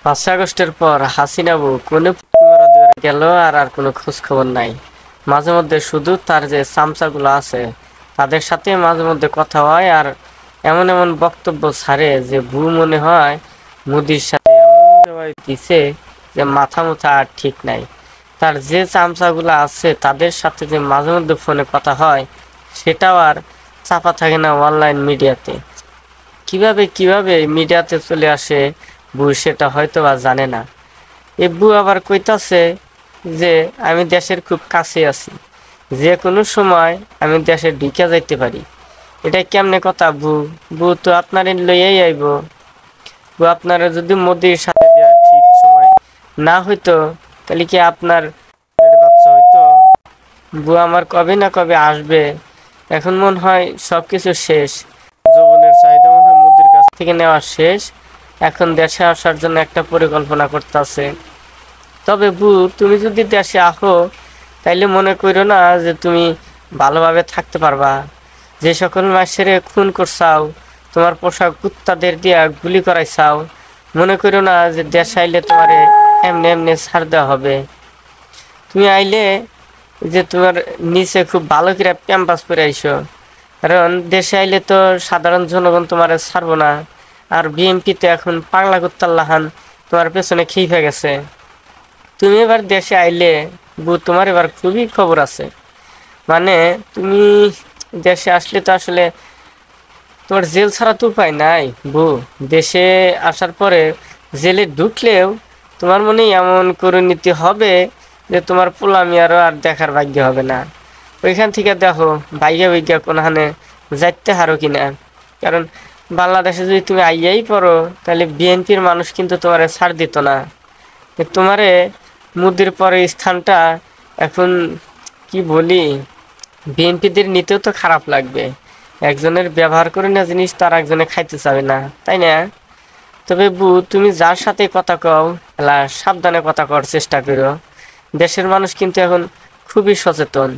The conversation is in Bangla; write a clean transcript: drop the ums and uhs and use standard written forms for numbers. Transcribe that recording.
5ই আগস্টের পর হাসিনা বউ কোনো গেল আর কোনো খোঁজ খবর নাই। মাঝে মধ্যে শুধু তার যে চামচাগুলো আছে তাদের সাথে মাঝে মধ্যে কথা হয়, আর এমন এমন বক্তব্য ছাড়ে যে বউ মনে হয় মোদির সাথে এমন দিছে যে মাথা মুথা আর ঠিক নাই। তার যে চামচাগুলো আছে তাদের সাথে যে মাঝে মধ্যে ফোনে কথা হয় সেটাও আর চাপা থাকে না অনলাইন মিডিয়াতে। কিভাবে কিভাবে মিডিয়াতে চলে আসে বউ সেটা হয়তো বা জানে না। এবু আবার কইতাছে যে আমি দেশের খুব কাছে আছি, যে কোনো সময় আমি দেশে ঢুকে যাইতে পারি। এটা কেমনে কথা বু? বু তো আপনার লইয়াই আইব। বু আপনারা যদি মোদির সাথে দেওয়া ঠিক সময় না হইতো তাহলে কি আপনার বাচ্চা হইতো? বু আমার কবে না কবে আসবে। এখন মনে হয় সবকিছু শেষ, যৌবনের চাহিদা মনে হয় মোদির কাছ থেকে নেওয়া শেষ। এখন দেশে আসার জন্য একটা পরিকল্পনা করতেছে। তবে বু তুমি যদি দেশে আহো তাইলে মনে করো না যে তুমি ভালোভাবে থাকতে পারবা। যে সকল মানুষের খুন করছাও, তোমার পোষা কুত্তাদের দিয়া গুলি করাইছাও, মনে করো না যে দেশ আইলে তোমার এমনি এমনি ছাড় দেওয়া হবে। তুমি আইলে যে তোমার নিচে খুব ভালো করে ক্যাম্পাস করে আইসো, কারণ দেশে আইলে তো সাধারণ জনগণ তোমার ছাড়বো না। আর বিএমপি তো এখন পাগলা কুত্তাল্লাহান তোমার পেছনে খেয়ে গেছে। তুমি এবার দেশে আইলে বু তোমার এবার খুবই খবর আছে। মানে তুমি দেশে আসলে তো আসলে তোমার জেল ছাড়া তো উপায় নাই বু। দেশে আসার পরে জেলে ঢুকলেও তোমার মনে এমন পরিণতি হবে যে তোমার পোলামি আরো আর দেখার ভাগ্য হবে না। ওইখান থেকে দেখো ভাইয়া ভাইয়া কোনখানে যাইতে হারো কিনা। কারণ বাংলাদেশে যদি তুমি আইয়াই পড়ো তাহলে বিএনপির মানুষ কিন্তু তোমারে ছাড় দিত না। তোমারে মুদির পরে স্থানটা এখন কি বলি, বিএনপিদের নিতেও তো খারাপ লাগবে। একজনের ব্যবহার করে না জিনিস তার একজনে খাইতে চাবে না, তাই না? তবে বু তুমি যার সাথে কথা কও এলা সাবধানে কথা করার চেষ্টা করো। দেশের মানুষ কিন্তু এখন খুবই সচেতন।